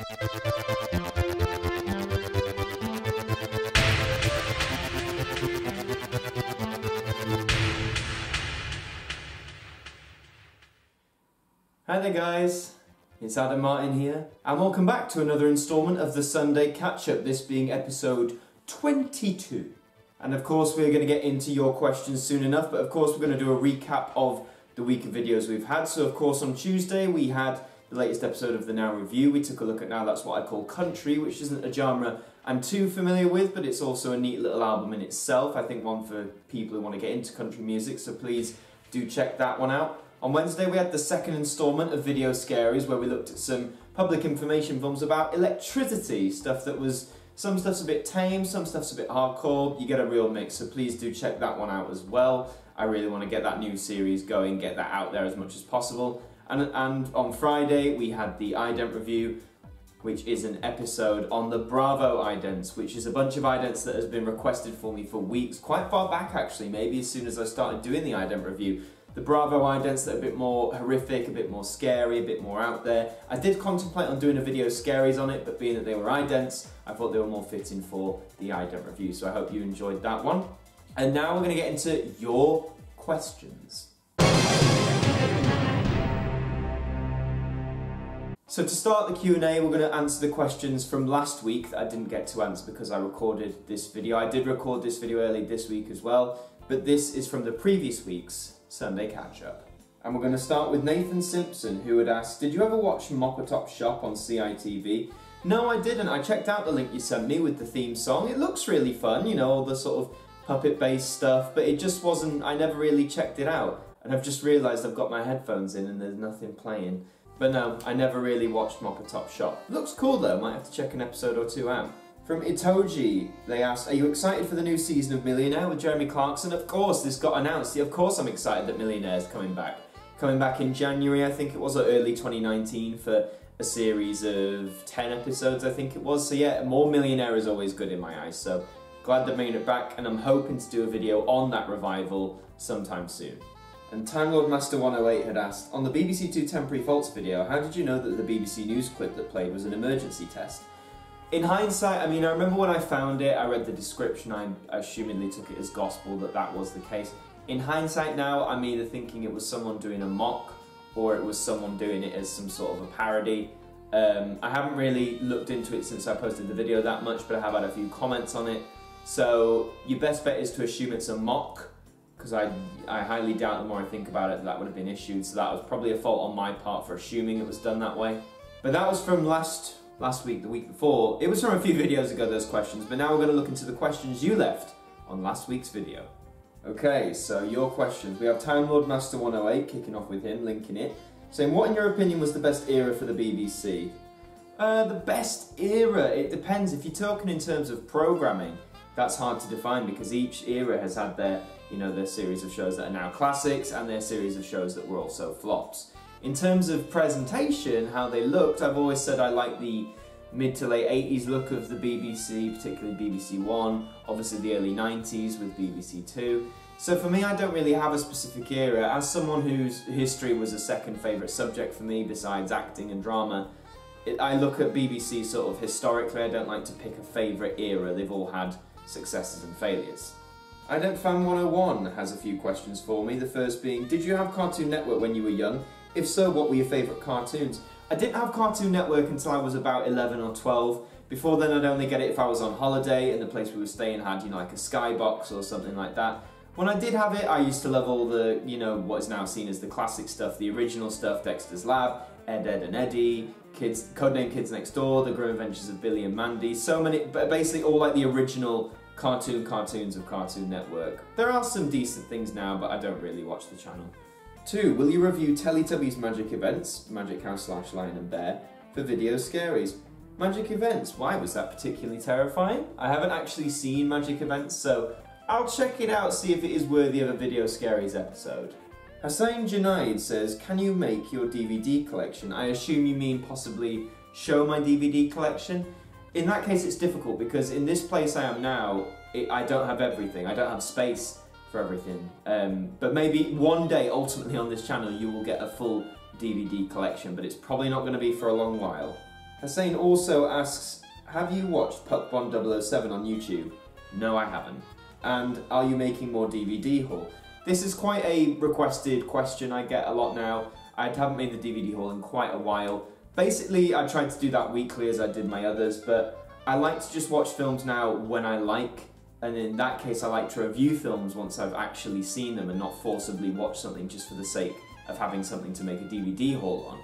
Hi there guys, it's Martyn here, and welcome back to another instalment of the Sunday Catch-Up, this being episode 22. And of course we're going to get into your questions soon enough, but of course we're going to do a recap of the week of videos we've had. So of course on Tuesday we had the latest episode of the Now Review. We took a look at Now That's What I Call Country, which isn't a genre I'm too familiar with, but it's also a neat little album in itself. I think one for people who want to get into country music, so please do check that one out. On Wednesday we had the second instalment of Video Scaries, where we looked at some public information films about electricity, stuff that was, some stuff's a bit tame, some stuff's a bit hardcore, you get a real mix, so please do check that one out as well. I really want to get that new series going, get that out there as much as possible. And on Friday we had the IDENT review, which is an episode on the Bravo idents, which is a bunch of idents that has been requested for me for weeks, quite far back actually, maybe as soon as I started doing the IDENT review. The Bravo idents that are a bit more horrific, a bit more scary, a bit more out there. I did contemplate on doing a Video Scaries on it, but being that they were idents, I thought they were more fitting for the ident review, so I hope you enjoyed that one. And now we're going to get into your questions. So to start the Q&A, we're going to answer the questions from last week that I didn't get to answer because I recorded this video. I did record this video early this week as well, but this is from the previous week's Sunday Catch-Up. And we're going to start with Nathan Simpson, who had asked, did you ever watch Mop a Top Shop on CITV? No, I didn't. I checked out the link you sent me with the theme song. It looks really fun, you know, all the sort of puppet-based stuff, but it just wasn't, I never really checked it out. And I've just realised I've got my headphones in and there's nothing playing. But no, I never really watched Mop a Top Shop. Looks cool though, might have to check an episode or two out. From Itoji, they asked, are you excited for the new season of Millionaire with Jeremy Clarkson? Of course, this got announced. Yeah, of course I'm excited that Millionaire is coming back. Coming back in January, I think it was, or early 2019 for a series of 10 episodes, I think it was. So yeah, more Millionaire is always good in my eyes. So glad they're bringing it back, and I'm hoping to do a video on that revival sometime soon. And Time Lord Master 108 had asked, on the BBC Two Temporary Faults video, how did you know that the BBC News clip that played was an emergency test? In hindsight, I mean, I remember when I found it, I read the description, I assumedly took it as gospel that that was the case. In hindsight now, I'm either thinking it was someone doing a mock, or it was someone doing it as some sort of a parody. I haven't really looked into it since I posted the video that much, but I have had a few comments on it. So your best bet is to assume it's a mock, because I highly doubt the more I think about it that would have been issued, so that was probably a fault on my part for assuming it was done that way. But that was from last week, the week before. It was from a few videos ago, those questions, but now we're going to look into the questions you left on last week's video. Okay, so your questions. We have Time Lord Master 108, kicking off with him, linking it, saying, what in your opinion was the best era for the BBC? The best era, it depends. If you're talking in terms of programming, that's hard to define because each era has had their, you know, their series of shows that are now classics and their series of shows that were also flops. In terms of presentation, how they looked, I've always said I like the mid to late 80s look of the BBC, particularly BBC One, obviously the early 90s with BBC Two. So for me, I don't really have a specific era. As someone whose history was a second favourite subject for me besides acting and drama, I look at BBC sort of historically. I don't like to pick a favourite era. They've all had successes and failures. IDENT Fan 101 has a few questions for me, the first being, did you have Cartoon Network when you were young? If so, what were your favourite cartoons? I didn't have Cartoon Network until I was about 11 or 12. Before then I'd only get it if I was on holiday and the place we were staying had, you know, like a skybox or something like that. When I did have it, I used to love all the, you know, what is now seen as the classic stuff, the original stuff, Dexter's Lab, Ed, Edd and Eddy, Codename Kids Next Door, The Grim Adventures of Billy and Mandy, so many, but basically all like the original cartoons of Cartoon Network. There are some decent things now, but I don't really watch the channel. 2. Will you review Teletubbies Magic Events, Magic House / Lion and Bear, for Video Scaries? Magic Events, why was that particularly terrifying? I haven't actually seen Magic Events, so I'll check it out, see if it is worthy of a Video Scaries episode. Hussein Junaid says, can you make your DVD collection? I assume you mean possibly show my DVD collection? In that case it's difficult because in this place I am now, I don't have everything, I don't have space for everything. But maybe one day, ultimately on this channel, you will get a full DVD collection, but it's probably not going to be for a long while. Hussein also asks, have you watched Puck Bond 007 on YouTube? No, I haven't. And are you making more DVD haul? This is quite a requested question I get a lot now. I haven't made the DVD haul in quite a while. Basically, I tried to do that weekly as I did my others, but I like to just watch films now when I like, and in that case I like to review films once I've actually seen them and not forcibly watch something just for the sake of having something to make a DVD haul on.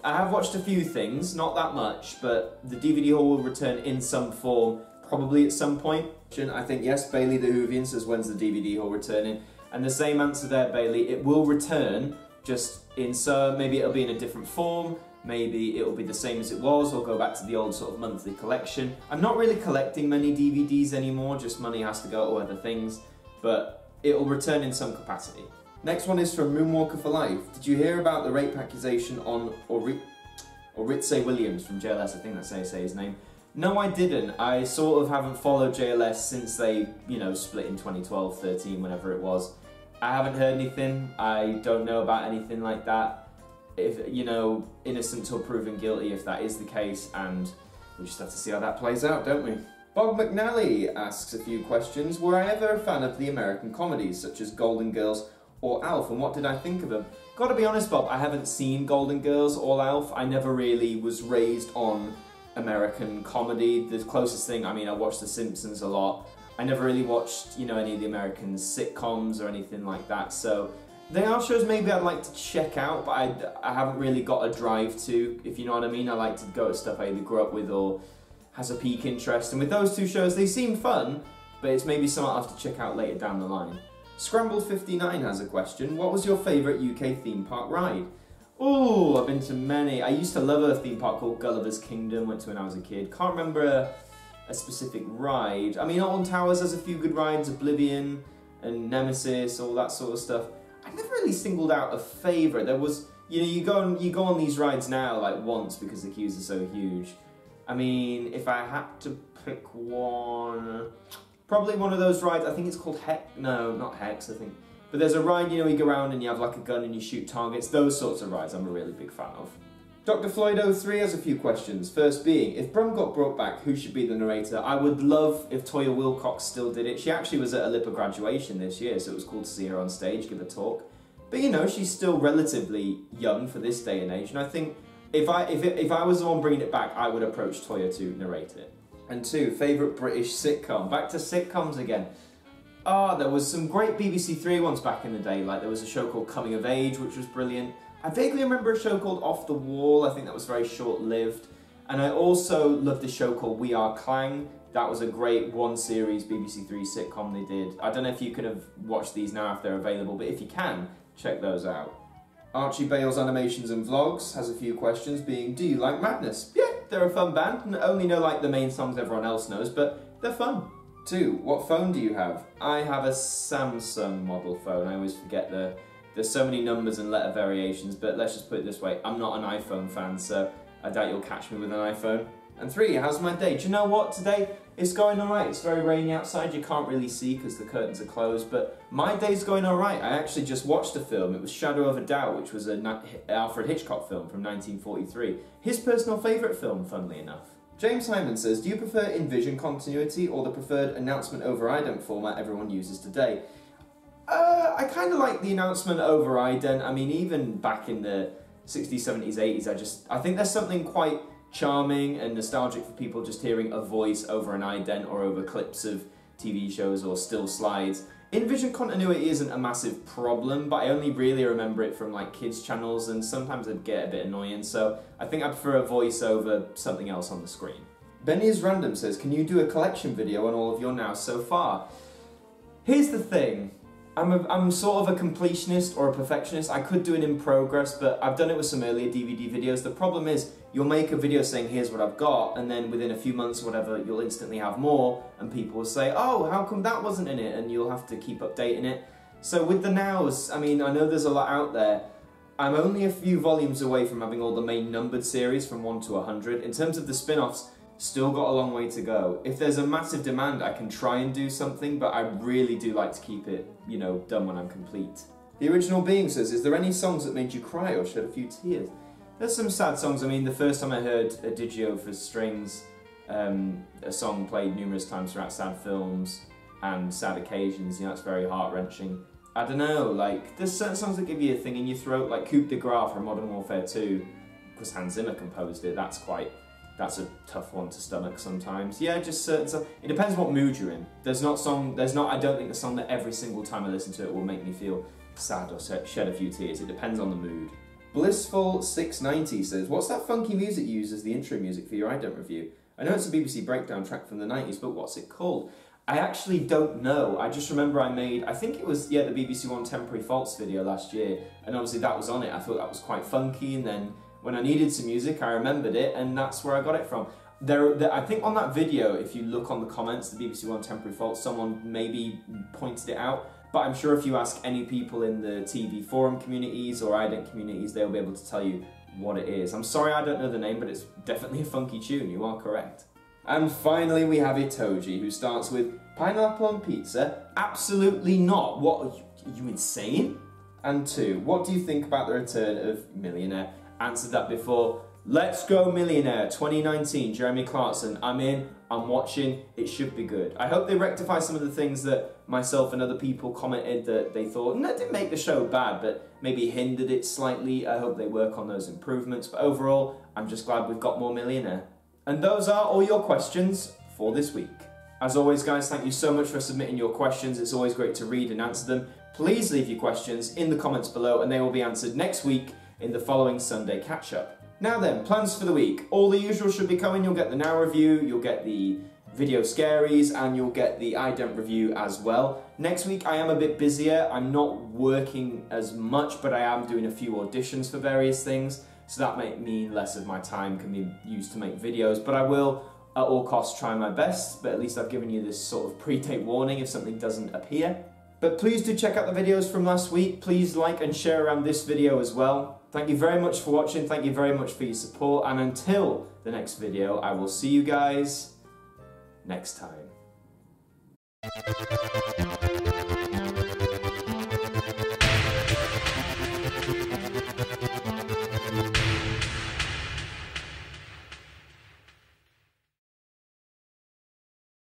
I have watched a few things, not that much, but the DVD haul will return in some form, probably at some point. I think yes, Bailey the Hoovian says, when's the DVD haul returning? And the same answer there, Bailey, it will return, just in some, maybe it'll be in a different form, maybe it'll be the same as it was, or go back to the old sort of monthly collection. I'm not really collecting many DVDs anymore, just money has to go to other things, but it'll return in some capacity. Next one is from Moonwalker for Life. Did you hear about the rape accusation on Oritse Williams from JLS? I think that's how you say his name. No, I didn't. I sort of haven't followed JLS since they, split in 2012, 13, whenever it was. I haven't heard anything. I don't know about anything like that. If, innocent till proven guilty, if that is the case, and we just have to see how that plays out, don't we? Bob McNally asks a few questions. Were I ever a fan of the American comedies, such as Golden Girls or Alf, and what did I think of them? Gotta be honest, Bob, I haven't seen Golden Girls or Alf. I never really was raised on American comedy. The closest thing, I watched The Simpsons a lot. I never really watched, any of the American sitcoms or anything like that, so they are shows maybe I'd like to check out, but I haven't really got a drive to, if you know what I mean. I like to go to stuff I either grew up with or has a peak interest, and with those two shows, they seem fun, but it's maybe something I'll have to check out later down the line. Scrambled59 has a question. What was your favourite UK theme park ride? Oh, I've been to many. I used to love a theme park called Gulliver's Kingdom, went to when I was a kid. Can't remember a specific ride. Alton Towers has a few good rides, Oblivion and Nemesis, all that sort of stuff. I never really singled out a favourite. There was, you go on these rides now like once because the queues are so huge. If I had to pick one, probably one of those rides, I think it's called no, not Hex, I think. But there's a ride, you go around and you have like a gun and you shoot targets. Those sorts of rides I'm a really big fan of. Dr. Floyd03 has a few questions. First being, if Brum got brought back, who should be the narrator? I would love if Toya Wilcox still did it. She actually was at a LIPA graduation this year, so it was cool to see her on stage, give a talk. But she's still relatively young for this day and age, and I think if I was the one bringing it back, I would approach Toya to narrate it. And two, favourite British sitcom. Back to sitcoms again. There was some great BBC Three ones back in the day, like there was a show called Coming of Age, which was brilliant. I vaguely remember a show called Off the Wall. I think that was very short-lived. And I also loved a show called We Are Clang. That was a great one-series BBC Three sitcom they did. I don't know if you could have watched these now if they're available, but if you can, check those out. Archie Bale's Animations and Vlogs has a few questions, being, do you like Madness? Yeah, they're a fun band. I only know like the main songs everyone else knows, but they're fun. Two, what phone do you have? I have a Samsung model phone. I always forget there's so many numbers and letter variations, but let's just put it this way, I'm not an iPhone fan, so I doubt you'll catch me with an iPhone. And three, how's my day? Do you know what, today it's going alright. It's very rainy outside, you can't really see because the curtains are closed, but my day's going alright. I actually just watched a film, it was Shadow of a Doubt, which was an Alfred Hitchcock film from 1943. His personal favourite film, funnily enough. James Hyman says, do you prefer in-vision continuity or the preferred announcement over IDENT format everyone uses today? I kind of like the announcement over IDENT. Even back in the 60s, 70s, 80s, I think there's something quite charming and nostalgic for people just hearing a voice over an ident or over clips of TV shows or still slides. In-vision continuity isn't a massive problem, but I only really remember it from like kids channels and sometimes it'd get a bit annoying, so I think I prefer a voice over something else on the screen. Benny is Random says, can you do a collection video on all of your nows so far? Here's the thing. I'm sort of a completionist or a perfectionist. I could do it in progress, but I've done it with some earlier DVD videos. The problem is, you'll make a video saying, here's what I've got, and then within a few months or whatever, you'll instantly have more, and people will say, oh, how come that wasn't in it? And you'll have to keep updating it. So with the nows, I know there's a lot out there. I'm only a few volumes away from having all the main numbered series from 1 to 100. In terms of the spin-offs, still got a long way to go. If there's a massive demand, I can try and do something, but I really do like to keep it, done when I'm complete. The Original Being says, is there any songs that made you cry or shed a few tears? There's some sad songs. I mean, the first time I heard Adagio for strings, a song played numerous times throughout sad films and sad occasions, you know, it's very heart-wrenching. I don't know, like, there's certain songs that give you a thing in your throat, like Coup de Grace from Modern Warfare 2, because Hans Zimmer composed it. That's a tough one to stomach sometimes. Yeah, just certain songs. It depends what mood you're in. I don't think the song that every single time I listen to it will make me feel sad or shed a few tears. It depends on the mood. Blissful690 says, what's that funky music you use as the intro music for your IDENT review? I know it's a BBC breakdown track from the 90s, but what's it called? I actually don't know. I just remember I think it was, yeah, the BBC One Temporary Faults video last year, and obviously that was on it. I thought that was quite funky, and then when I needed some music, I remembered it, and that's where I got it from. I think on that video, if you look on the comments, the BBC One Temporary Faults, someone maybe pointed it out, but I'm sure if you ask any people in the TV forum communities or IDENT communities, they'll be able to tell you what it is. I'm sorry I don't know the name, but it's definitely a funky tune, you are correct. And finally we have Itoji, who starts with, pineapple on pizza? Absolutely not. What, are you insane? And 2, what do you think about the return of Millionaire? Answered that before. Let's go Millionaire 2019, Jeremy Clarkson. I'm in, I'm watching, it should be good. I hope they rectify some of the things that myself and other people commented that they thought, and that didn't make the show bad, but maybe hindered it slightly. I hope they work on those improvements, but overall, I'm just glad we've got more Millionaire. And those are all your questions for this week. As always, guys, thank you so much for submitting your questions. It's always great to read and answer them. Please leave your questions in the comments below, and they will be answered next week in the following Sunday catch-up. Now then, plans for the week. All the usual should be coming. You'll get the Now review, you'll get the video Scaries, and you'll get the IDENT review as well. Next week I am a bit busier. I'm not working as much, but I am doing a few auditions for various things, so that might mean less of my time can be used to make videos, but I will at all costs try my best, but at least I've given you this sort of pre-tape warning if something doesn't appear. But please do check out the videos from last week. Please like and share around this video as well. Thank you very much for watching, thank you very much for your support, and until the next video, I will see you guys next time.